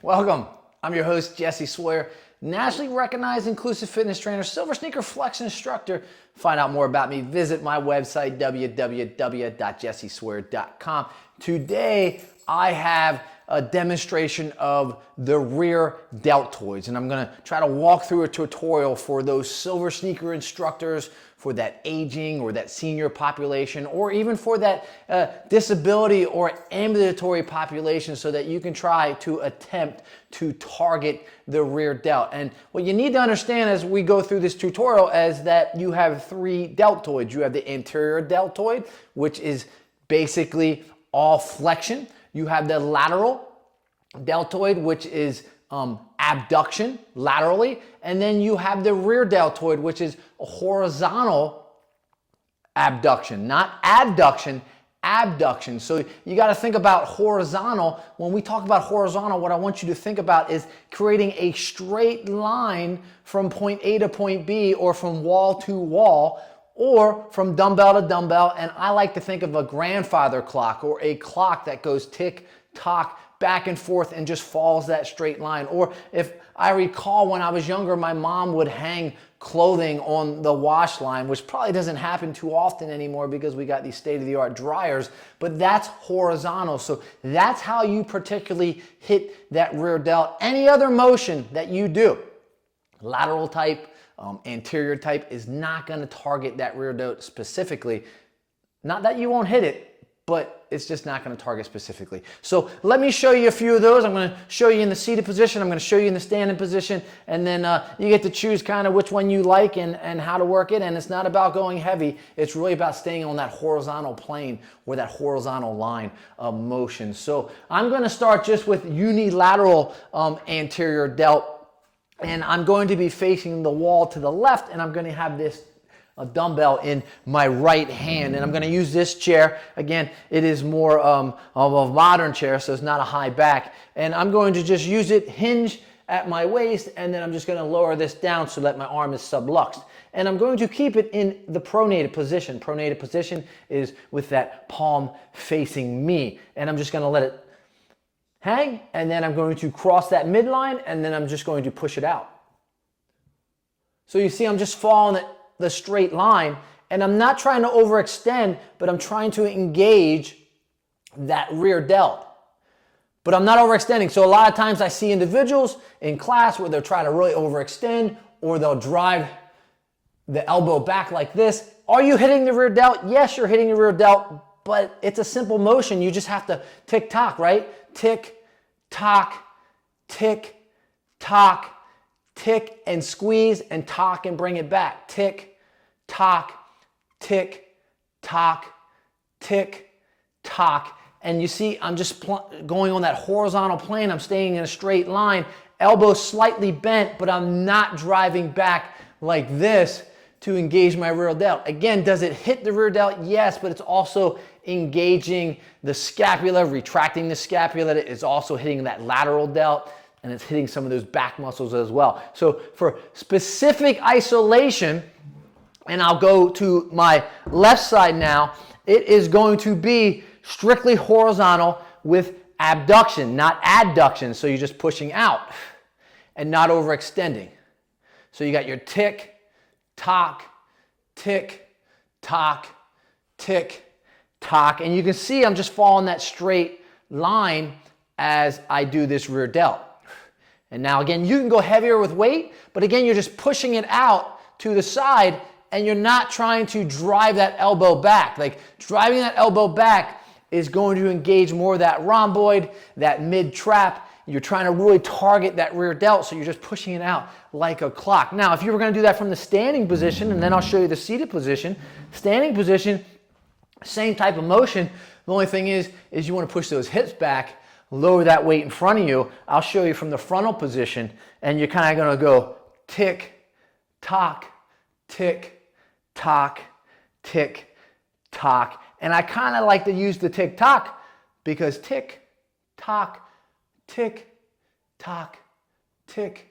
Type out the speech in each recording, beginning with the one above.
Welcome. I'm your host, Jesse Sawyer, nationally recognized inclusive fitness trainer, silver sneaker flex instructor. Find out more about me, visit my website, www.jessesawyer.com. Today, I have a demonstration of the rear deltoids, and I'm gonna try to walk through a tutorial for those silver sneaker instructors, for that aging or that senior population, or even for that disability or ambulatory population, so that you can try to attempt to target the rear delt. And what you need to understand as we go through this tutorial is that you have three deltoids. You have the anterior deltoid, which is basically all flexion. You have the lateral deltoid, which is abduction laterally, and then you have the rear deltoid, which is a horizontal abduction, not adduction, abduction. So you got to think about horizontal. When we talk about horizontal, what I want you to think about is creating a straight line from point A to point B, or from wall to wall, or from dumbbell to dumbbell. And I like to think of a grandfather clock, or a clock that goes tick tock back and forth and just follows that straight line. Or if I recall, when I was younger, my mom would hang clothing on the wash line, which probably doesn't happen too often anymore because we got these state-of-the-art dryers, but that's horizontal. So that's how you particularly hit that rear delt. Any other motion that you do, lateral type, anterior type, is not going to target that rear delt specifically. Not that you won't hit it, but it's just not going to target specifically. So let me show you a few of those. I'm going to show you in the seated position. I'm going to show you in the standing position. And then you get to choose kind of which one you like and how to work it. And it's not about going heavy. It's really about staying on that horizontal plane, or that horizontal line of motion. So I'm going to start just with unilateral anterior delt. And I'm going to be facing the wall to the left, and I'm going to have this a dumbbell in my right hand, and I'm going to use this chair. Again, it is more of a modern chair, so it's not a high back, and I'm going to just use it hinge at my waist, and then I'm just going to lower this down so that my arm is subluxed, and I'm going to keep it in the pronated position. Pronated position is with that palm facing me, and I'm just going to let it hang, and then I'm going to cross that midline, and then I'm just going to push it out. So you see, I'm just following it the straight line, and I'm not trying to overextend, but I'm trying to engage that rear delt. But I'm not overextending. So a lot of times I see individuals in class where they're trying to really overextend, or they'll drive the elbow back like this. Are you hitting the rear delt? Yes, you're hitting the rear delt, but it's a simple motion. You just have to tick tock, right? Tick, tock, tick, tock, tick and squeeze, and tock and bring it back. Tick, tock, tick, tock, tick, tock. And you see, I'm just going on that horizontal plane. I'm staying in a straight line, elbow slightly bent, but I'm not driving back like this to engage my rear delt. Again, does it hit the rear delt? Yes, but it's also engaging the scapula, retracting the scapula. It's also hitting that lateral delt, and it's hitting some of those back muscles as well. So for specific isolation, and I'll go to my left side now, it is going to be strictly horizontal with abduction, not adduction. So you're just pushing out and not overextending. So you got your tick, tock, tick, tock, tick, tock. And you can see I'm just following that straight line as I do this rear delt. And now again, you can go heavier with weight, but again, you're just pushing it out to the side, and you're not trying to drive that elbow back. Like, driving that elbow back is going to engage more of that rhomboid, that mid trap. You're trying to really target that rear delt, so you're just pushing it out like a clock. Now, if you were going to do that from the standing position, and then I'll show you the seated position. Standing position, same type of motion. The only thing is you want to push those hips back, lower that weight in front of you. I'll show you from the frontal position, and you're kind of going to go tick, tock, tick, tock, tick, tock. And I kind of like to use the tick tock because tick, tock, tick, tock, tick,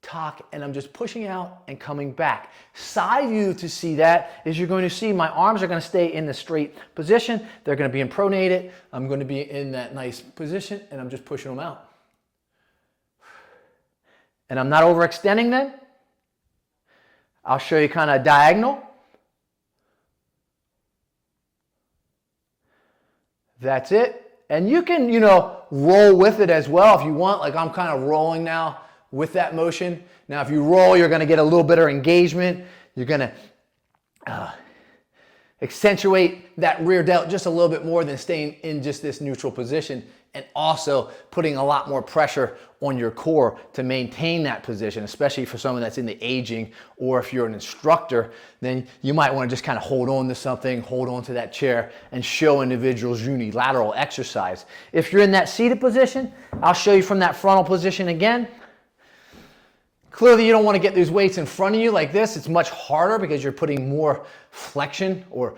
tock, and I'm just pushing out and coming back. Side view to see that is you're going to see my arms are going to stay in the straight position. They're going to be in pronated. I'm going to be in that nice position, and I'm just pushing them out. and I'm not overextending them. I'll show you kind of diagonal. That's it. And you can, roll with it as well if you want. Like I'm kind of rolling now with that motion. Now, if you roll, you're going to get a little bit of engagement. You're going to accentuate that rear delt just a little bit more than staying in just this neutral position, and also putting a lot more pressure on your core to maintain that position, especially for someone that's in the aging, or if you're an instructor, then you might want to just kind of hold on to something, hold on to that chair, and show individuals unilateral exercise. If you're in that seated position, I'll show you from that frontal position again. Clearly, you don't want to get these weights in front of you like this. It's much harder because you're putting more flexion or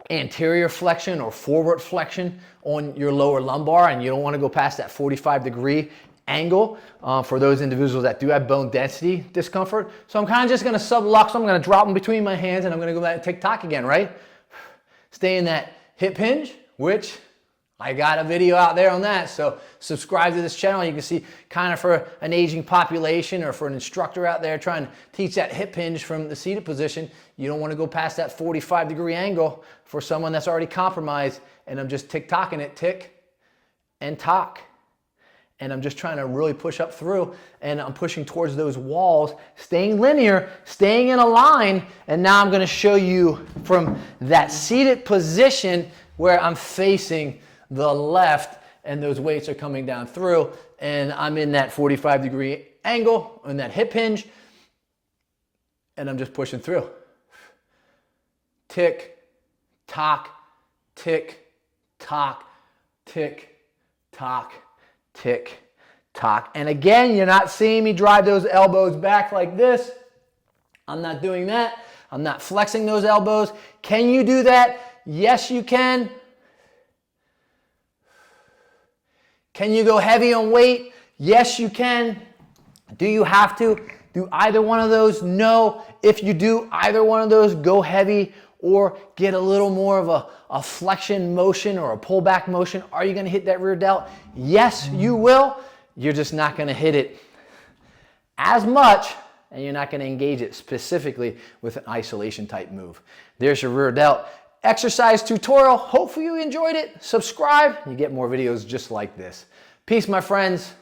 anterior flexion or forward flexion on your lower lumbar, and you don't want to go past that 45-degree angle for those individuals that do have bone density discomfort. So I'm kind of just going to sublux. I'm going to drop them between my hands, and I'm going to go back and tick-tock again, right? Stay in that hip hinge, which I got a video out there on that, so subscribe to this channel. You can see kind of for an aging population or for an instructor out there trying to teach that hip hinge from the seated position, you don't want to go past that 45-degree angle for someone that's already compromised. And I'm just tick-tocking it, tick and tock. And I'm just trying to really push up through, and I'm pushing towards those walls, staying linear, staying in a line. And now I'm going to show you from that seated position where I'm facing the left and those weights are coming down through, and I'm in that 45-degree angle on that hip hinge, and I'm just pushing through. Tick, tock, tick, tock, tick, tock, tick, tock. And again, you're not seeing me drive those elbows back like this. I'm not doing that. I'm not flexing those elbows. Can you do that? Yes, you can. Can you go heavy on weight? Yes, you can. Do you have to do either one of those? No. If you do either one of those, go heavy or get a little more of a flexion motion or a pullback motion. Are you going to hit that rear delt? Yes, you will. You're just not going to hit it as much, and you're not going to engage it specifically with an isolation type move. There's your rear delt exercise tutorial. Hopefully you enjoyed it. Subscribe, you get more videos just like this. Peace, my friends.